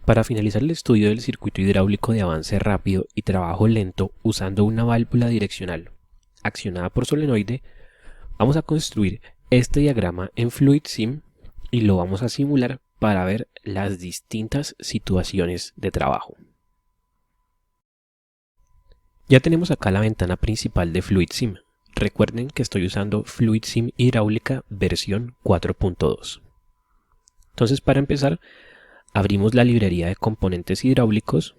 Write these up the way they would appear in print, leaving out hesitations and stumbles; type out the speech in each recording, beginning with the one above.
Para finalizar el estudio del circuito hidráulico de avance rápido y trabajo lento usando una válvula direccional accionada por solenoide, vamos a construir este diagrama en FluidSim y lo vamos a simular para ver las distintas situaciones de trabajo. Ya tenemos acá la ventana principal de FluidSim. Recuerden que estoy usando FluidSim Hidráulica versión 4.2. Entonces, para empezar, abrimos la librería de componentes hidráulicos,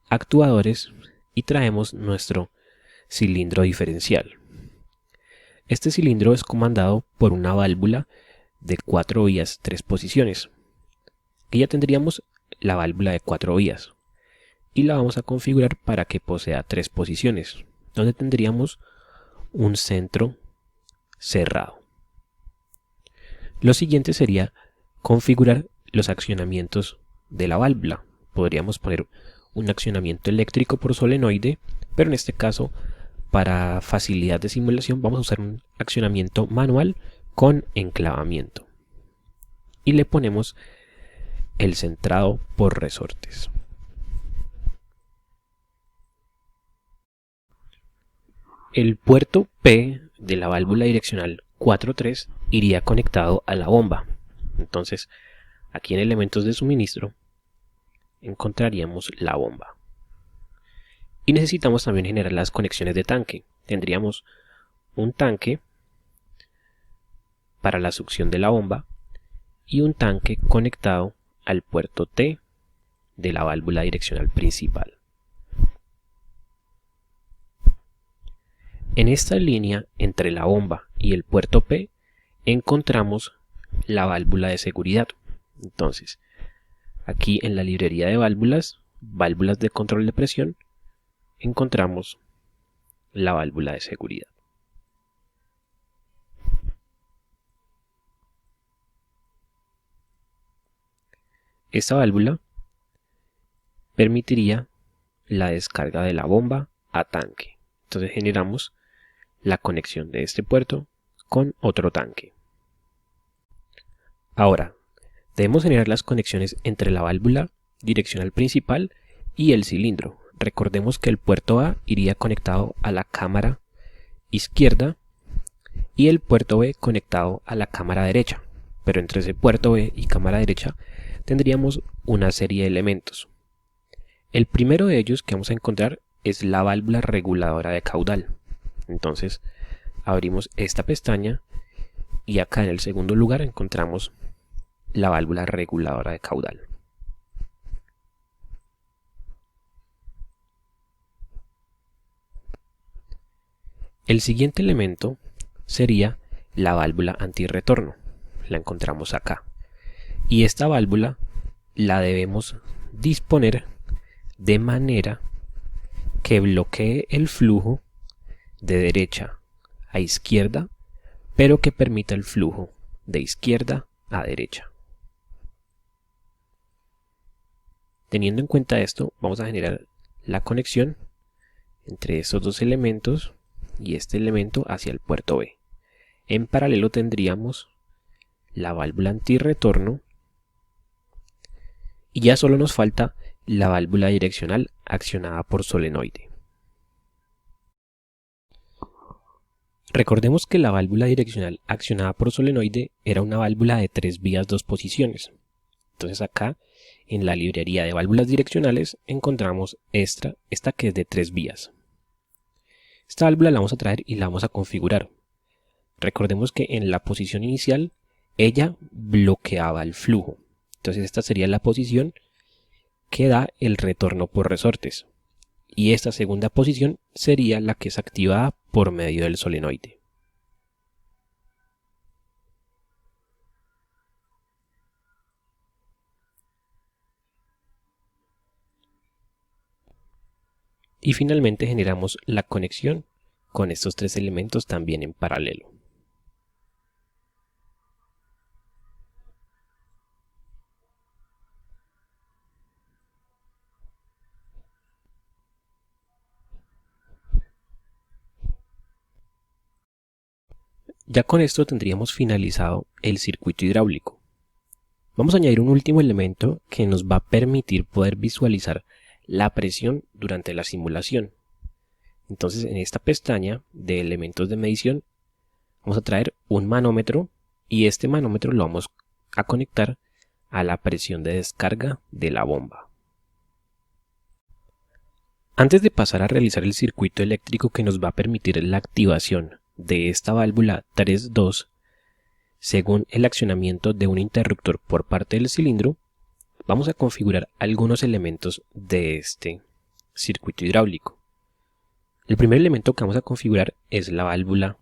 actuadores y traemos nuestro cilindro diferencial. Este cilindro es comandado por una válvula de 4 vías, 3 posiciones. Aquí ya tendríamos la válvula de 4 vías y la vamos a configurar para que posea 3 posiciones, donde tendríamos un centro cerrado. Lo siguiente sería configurar los accionamientos de la válvula. Podríamos poner un accionamiento eléctrico por solenoide, pero en este caso, para facilidad de simulación, vamos a usar un accionamiento manual con enclavamiento. Y le ponemos el centrado por resortes. El puerto P de la válvula direccional 4.3 iría conectado a la bomba. Entonces, aquí en elementos de suministro encontraríamos la bomba. Y necesitamos también generar las conexiones de tanque. Tendríamos un tanque para la succión de la bomba y un tanque conectado al puerto T de la válvula direccional principal. En esta línea entre la bomba y el puerto P encontramos la válvula de seguridad. Entonces, aquí en la librería de válvulas de control de presión, encontramos la válvula de seguridad. Esta válvula permitiría la descarga de la bomba a tanque. Entonces generamos la conexión de este puerto con otro tanque. Ahora, debemos generar las conexiones entre la válvula direccional principal y el cilindro. Recordemos que el puerto A iría conectado a la cámara izquierda y el puerto B conectado a la cámara derecha. Pero entre ese puerto B y cámara derecha tendríamos una serie de elementos. El primero de ellos que vamos a encontrar es la válvula reguladora de caudal. Entonces abrimos esta pestaña y acá en el segundo lugar encontramos la válvula reguladora de caudal. El siguiente elemento sería la válvula antirretorno. La encontramos acá. Y esta válvula la debemos disponer de manera que bloquee el flujo de derecha a izquierda, pero que permita el flujo de izquierda a derecha. Teniendo en cuenta esto, vamos a generar la conexión entre estos dos elementos y este elemento hacia el puerto B. En paralelo tendríamos la válvula antirretorno y ya solo nos falta la válvula direccional accionada por solenoide. Recordemos que la válvula direccional accionada por solenoide era una válvula de 3 vías, 2 posiciones. Entonces acá en la librería de válvulas direccionales encontramos esta que es de 3 vías. Esta válvula la vamos a traer y la vamos a configurar. Recordemos que en la posición inicial ella bloqueaba el flujo. Entonces esta sería la posición que da el retorno por resortes. Y esta segunda posición sería la que es activada por medio del solenoide. Y finalmente generamos la conexión con estos 3 elementos también en paralelo. Ya con esto tendríamos finalizado el circuito hidráulico. Vamos a añadir un último elemento que nos va a permitir poder visualizar la presión durante la simulación. Entonces, en esta pestaña de elementos de medición vamos a traer un manómetro y este manómetro lo vamos a conectar a la presión de descarga de la bomba. Antes de pasar a realizar el circuito eléctrico que nos va a permitir la activación de esta válvula 3.2, según el accionamiento de un interruptor por parte del cilindro, vamos a configurar algunos elementos de este circuito hidráulico. El primer elemento que vamos a configurar es la válvula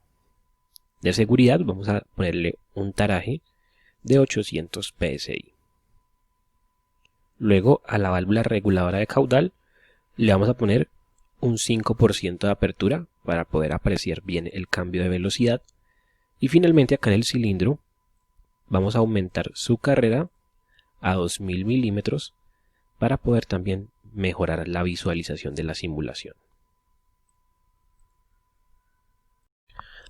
de seguridad. Vamos a ponerle un taraje de 800 psi. Luego a la válvula reguladora de caudal le vamos a poner un 5% de apertura para poder apreciar bien el cambio de velocidad. Y finalmente acá en el cilindro vamos a aumentar su carrera a 2000 milímetros para poder también mejorar la visualización de la simulación.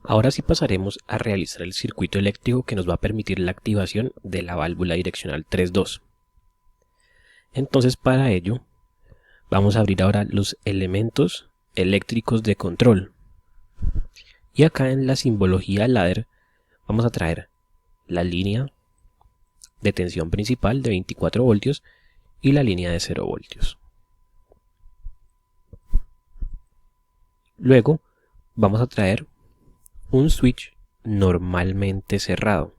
Ahora sí pasaremos a realizar el circuito eléctrico que nos va a permitir la activación de la válvula direccional 3.2. Entonces para ello vamos a abrir ahora los elementos eléctricos de control. Y acá en la simbología ladder vamos a traer la línea de tensión principal de 24 voltios y la línea de 0 voltios. Luego vamos a traer un switch normalmente cerrado.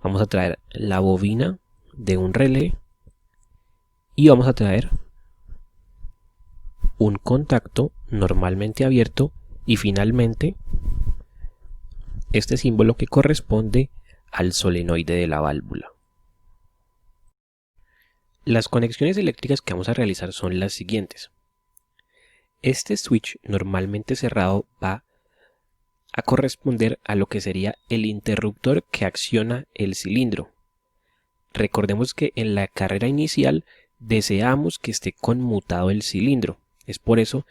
Vamos a traer la bobina de un relé y vamos a traer un contacto normalmente abierto y finalmente este símbolo que corresponde al solenoide de la válvula. Las conexiones eléctricas que vamos a realizar son las siguientes. Este switch normalmente cerrado va a corresponder a lo que sería el interruptor que acciona el cilindro. Recordemos que en la carrera inicial deseamos que esté conmutado el cilindro. Es por eso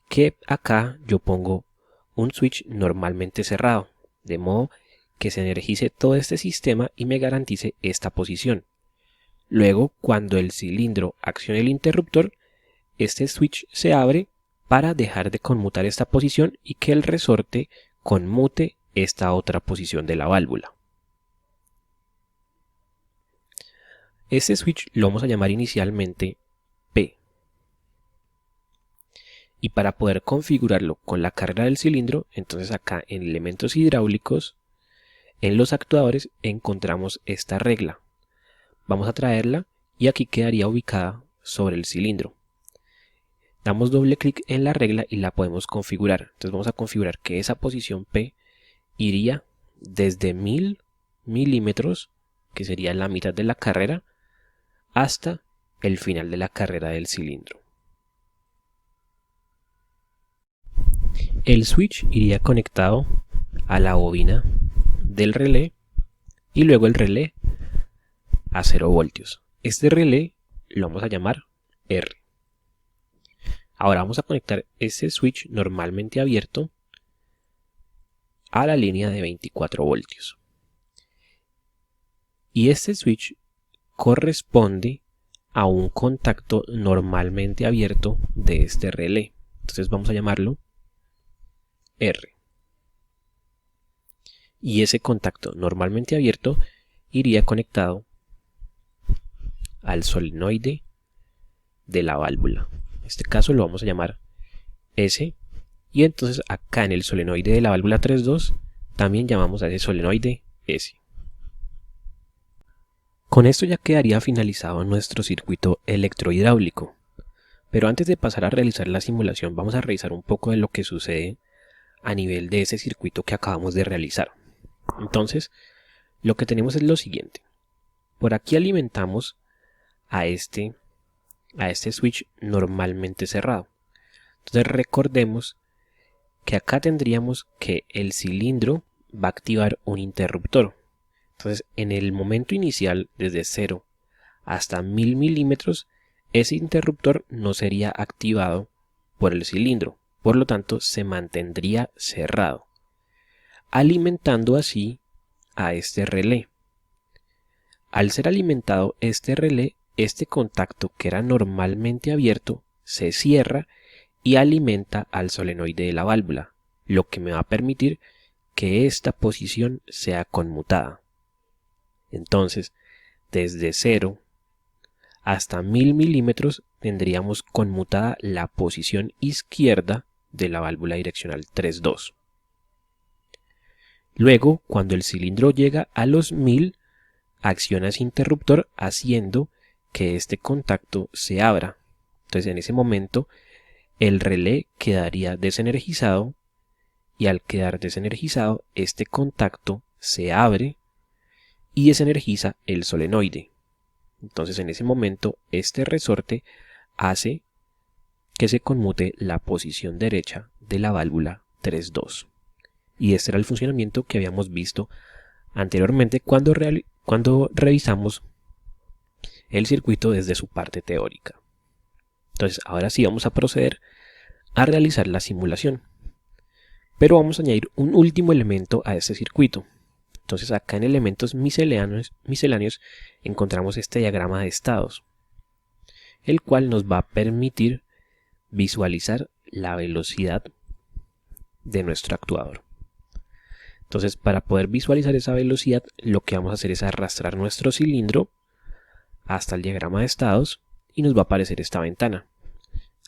que acá yo pongo un switch normalmente cerrado, de modo que se energice todo este sistema y me garantice esta posición. Luego, cuando el cilindro accione el interruptor, este switch se abre para dejar de conmutar esta posición y que el resorte conmute esta otra posición de la válvula. Este switch lo vamos a llamar inicialmente P. Y para poder configurarlo con la carrera del cilindro, entonces acá en elementos hidráulicos, en los actuadores encontramos esta regla. Vamos a traerla y aquí quedaría ubicada sobre el cilindro. Damos doble clic en la regla y la podemos configurar. Entonces vamos a configurar que esa posición P iría desde 1000 milímetros, que sería la mitad de la carrera, hasta el final de la carrera del cilindro. El switch iría conectado a la bobina del relé y luego el relé a 0 voltios. Este relé lo vamos a llamar R. Ahora vamos a conectar este switch normalmente abierto a la línea de 24 voltios. Y este switch corresponde a un contacto normalmente abierto de este relé. Entonces vamos a llamarlo R. Y ese contacto normalmente abierto iría conectado al solenoide de la válvula. En este caso lo vamos a llamar S. Y entonces acá en el solenoide de la válvula 3.2 también llamamos a ese solenoide S. Con esto ya quedaría finalizado nuestro circuito electrohidráulico. Pero antes de pasar a realizar la simulación vamos a revisar un poco de lo que sucede a nivel de ese circuito que acabamos de realizar. Entonces lo que tenemos es lo siguiente. Por aquí alimentamos a este switch normalmente cerrado. Entonces recordemos que acá tendríamos que el cilindro va a activar un interruptor. Entonces en el momento inicial, desde 0 hasta 1000 milímetros, ese interruptor no sería activado por el cilindro, por lo tanto se mantendría cerrado, alimentando así a este relé. Al ser alimentado este relé, este contacto que era normalmente abierto se cierra y alimenta al solenoide de la válvula, lo que me va a permitir que esta posición sea conmutada. Entonces, desde 0 hasta 1000 milímetros tendríamos conmutada la posición izquierda de la válvula direccional 3.2. Luego, cuando el cilindro llega a los 1000, acciona ese interruptor haciendo que este contacto se abra. Entonces, en ese momento, el relé quedaría desenergizado y al quedar desenergizado, este contacto se abre y desenergiza el solenoide. Entonces, en ese momento, este resorte hace que se conmute la posición derecha de la válvula 3.2. Y este era el funcionamiento que habíamos visto anteriormente cuando revisamos el circuito desde su parte teórica. Entonces, ahora sí vamos a proceder a realizar la simulación. Pero vamos a añadir un último elemento a este circuito. Entonces, acá en elementos misceláneos encontramos este diagrama de estados, el cual nos va a permitir visualizar la velocidad de nuestro actuador. Entonces, para poder visualizar esa velocidad, lo que vamos a hacer es arrastrar nuestro cilindro hasta el diagrama de estados y nos va a aparecer esta ventana.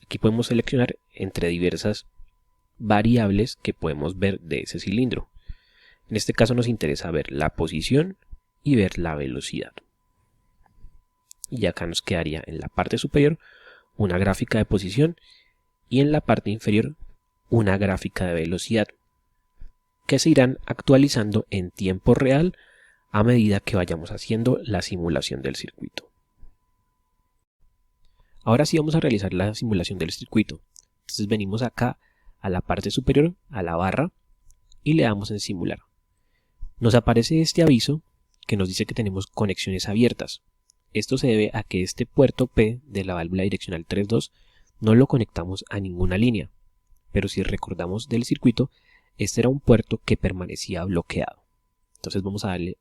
Aquí podemos seleccionar entre diversas variables que podemos ver de ese cilindro. En este caso nos interesa ver la posición y ver la velocidad. Y acá nos quedaría en la parte superior una gráfica de posición y en la parte inferior una gráfica de velocidad, que se irán actualizando en tiempo real a medida que vayamos haciendo la simulación del circuito. Ahora sí vamos a realizar la simulación del circuito. Entonces venimos acá a la parte superior, a la barra, y le damos en simular. Nos aparece este aviso que nos dice que tenemos conexiones abiertas. Esto se debe a que este puerto P de la válvula direccional 3.2 no lo conectamos a ninguna línea, pero si recordamos del circuito, este era un puerto que permanecía bloqueado. Entonces vamos a darle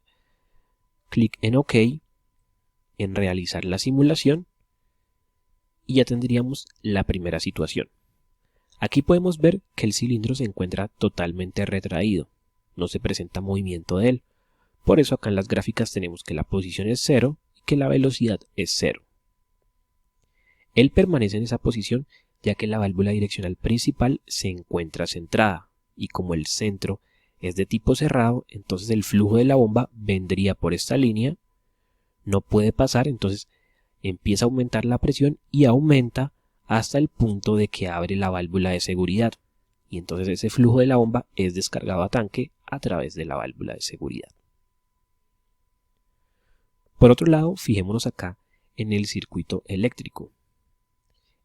clic en OK, en realizar la simulación, y ya tendríamos la primera situación. Aquí podemos ver que el cilindro se encuentra totalmente retraído, no se presenta movimiento de él. Por eso acá en las gráficas tenemos que la posición es 0 y que la velocidad es 0. Él permanece en esa posición ya que la válvula direccional principal se encuentra centrada, y como el centro es de tipo cerrado, entonces el flujo de la bomba vendría por esta línea, no puede pasar, entonces empieza a aumentar la presión y aumenta hasta el punto de que abre la válvula de seguridad, y entonces ese flujo de la bomba es descargado a tanque a través de la válvula de seguridad. Por otro lado, fijémonos acá en el circuito eléctrico.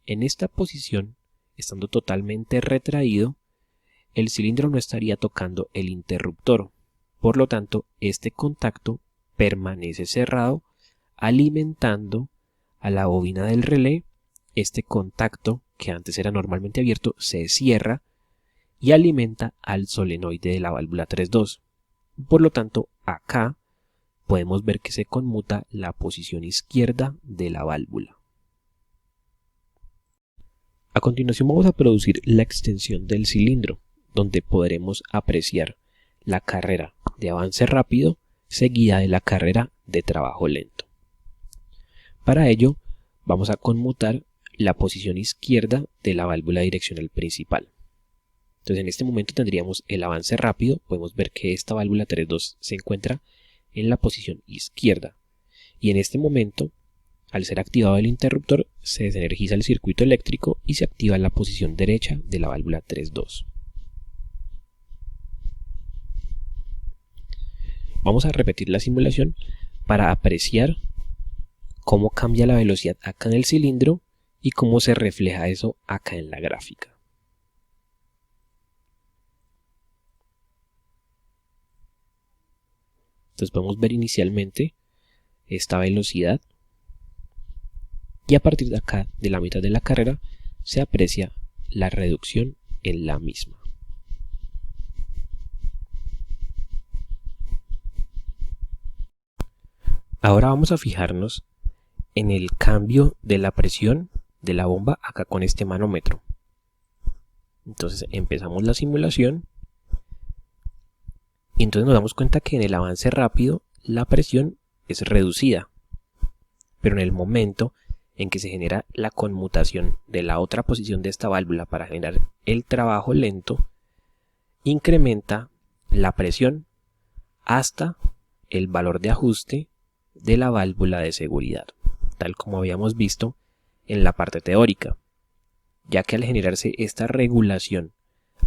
En esta posición, estando totalmente retraído, el cilindro no estaría tocando el interruptor, por lo tanto este contacto permanece cerrado, alimentando a la bobina del relé. Este contacto, que antes era normalmente abierto, se cierra y alimenta al solenoide de la válvula 3.2. Por lo tanto, acá podemos ver que se conmuta la posición izquierda de la válvula. A continuación vamos a producir la extensión del cilindro, donde podremos apreciar la carrera de avance rápido seguida de la carrera de trabajo lento. Para ello, vamos a conmutar la posición izquierda de la válvula direccional principal. Entonces en este momento tendríamos el avance rápido, podemos ver que esta válvula 3.2 se encuentra en la posición izquierda, y en este momento, al ser activado el interruptor, se desenergiza el circuito eléctrico y se activa la posición derecha de la válvula 3.2. Vamos a repetir la simulación para apreciar cómo cambia la velocidad acá en el cilindro y cómo se refleja eso acá en la gráfica. Entonces podemos ver inicialmente esta velocidad y a partir de acá, de la mitad de la carrera, se aprecia la reducción en la misma. Ahora vamos a fijarnos en el cambio de la presión de la bomba acá con este manómetro. Entonces empezamos la simulación y entonces nos damos cuenta que en el avance rápido la presión es reducida, pero en el momento en que se genera la conmutación de la otra posición de esta válvula para generar el trabajo lento, incrementa la presión hasta el valor de ajuste de la válvula de seguridad, tal como habíamos visto en la parte teórica, ya que al generarse esta regulación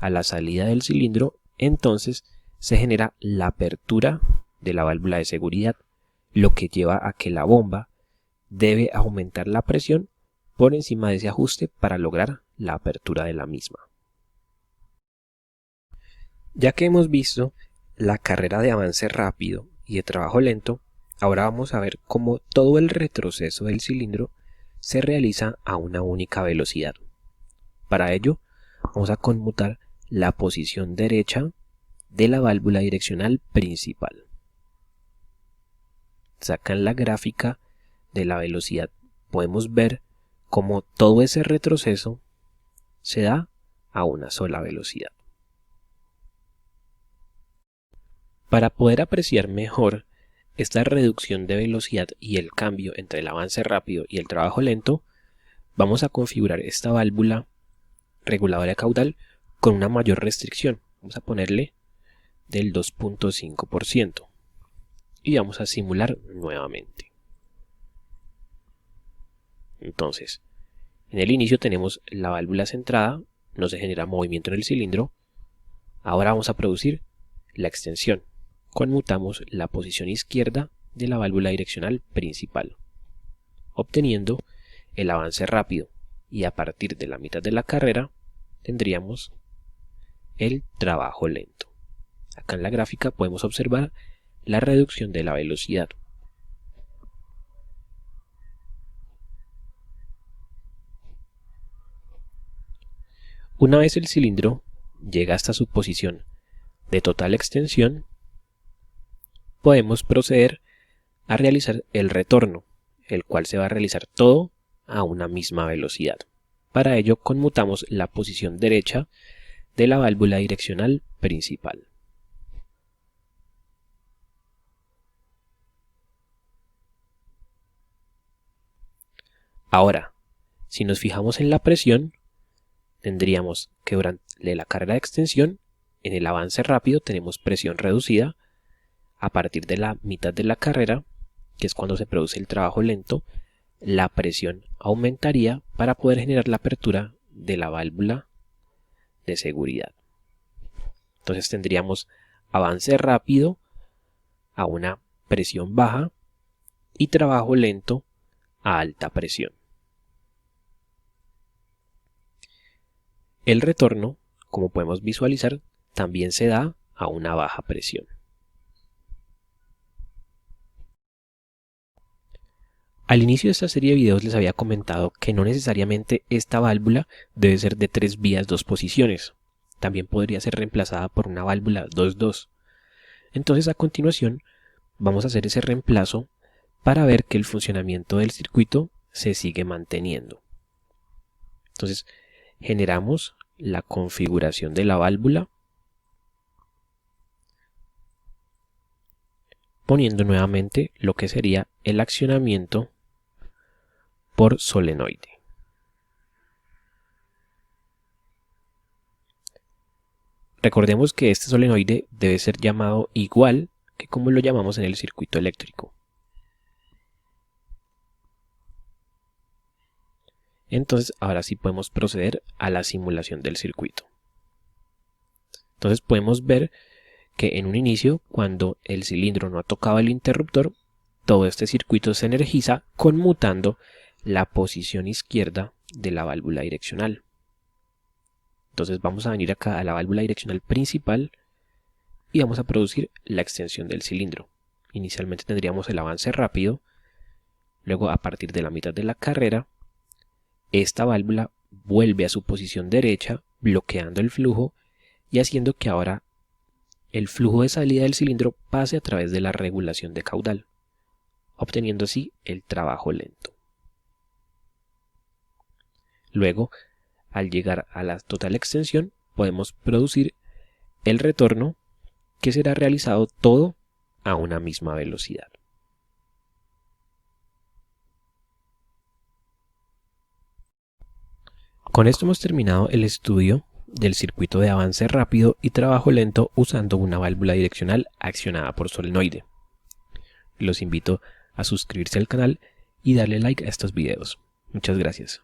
a la salida del cilindro, entonces se genera la apertura de la válvula de seguridad, lo que lleva a que la bomba debe aumentar la presión por encima de ese ajuste para lograr la apertura de la misma. Ya que hemos visto la carrera de avance rápido y de trabajo lento, ahora vamos a ver cómo todo el retroceso del cilindro se realiza a una única velocidad. Para ello, vamos a conmutar la posición derecha de la válvula direccional principal. Sacan la gráfica de la velocidad. Podemos ver cómo todo ese retroceso se da a una sola velocidad. Para poder apreciar mejor esta reducción de velocidad y el cambio entre el avance rápido y el trabajo lento, vamos a configurar esta válvula reguladora de caudal con una mayor restricción. Vamos a ponerle del 2.5% y vamos a simular nuevamente. Entonces, en el inicio tenemos la válvula centrada, no se genera movimiento en el cilindro. Ahora vamos a producir la extensión. Conmutamos la posición izquierda de la válvula direccional principal, obteniendo el avance rápido, y a partir de la mitad de la carrera tendríamos el trabajo lento. Acá en la gráfica podemos observar la reducción de la velocidad. Una vez el cilindro llega hasta su posición de total extensión, podemos proceder a realizar el retorno, el cual se va a realizar todo a una misma velocidad. Para ello conmutamos la posición derecha de la válvula direccional principal. Ahora, si nos fijamos en la presión, tendríamos que durante la carrera de extensión, en el avance rápido tenemos presión reducida. A partir de la mitad de la carrera, que es cuando se produce el trabajo lento, la presión aumentaría para poder generar la apertura de la válvula de seguridad. Entonces tendríamos avance rápido a una presión baja y trabajo lento a alta presión. El retorno, como podemos visualizar, también se da a una baja presión. Al inicio de esta serie de videos les había comentado que no necesariamente esta válvula debe ser de 3 vías 2 posiciones. También podría ser reemplazada por una válvula 2-2. Entonces a continuación vamos a hacer ese reemplazo para ver que el funcionamiento del circuito se sigue manteniendo. Entonces generamos la configuración de la válvula, poniendo nuevamente lo que sería el accionamiento por solenoide. Recordemos que este solenoide debe ser llamado igual que como lo llamamos en el circuito eléctrico. Entonces ahora sí podemos proceder a la simulación del circuito. Entonces podemos ver que en un inicio, cuando el cilindro no ha tocado el interruptor, todo este circuito se energiza conmutando la posición izquierda de la válvula direccional. Entonces vamos a venir acá a la válvula direccional principal y vamos a producir la extensión del cilindro. Inicialmente tendríamos el avance rápido, luego a partir de la mitad de la carrera, esta válvula vuelve a su posición derecha, bloqueando el flujo y haciendo que ahora el flujo de salida del cilindro pase a través de la regulación de caudal, obteniendo así el trabajo lento. Luego, al llegar a la total extensión, podemos producir el retorno, que será realizado todo a una misma velocidad. Con esto hemos terminado el estudio del circuito de avance rápido y trabajo lento usando una válvula direccional accionada por solenoide. Los invito a suscribirse al canal y darle like a estos videos. Muchas gracias.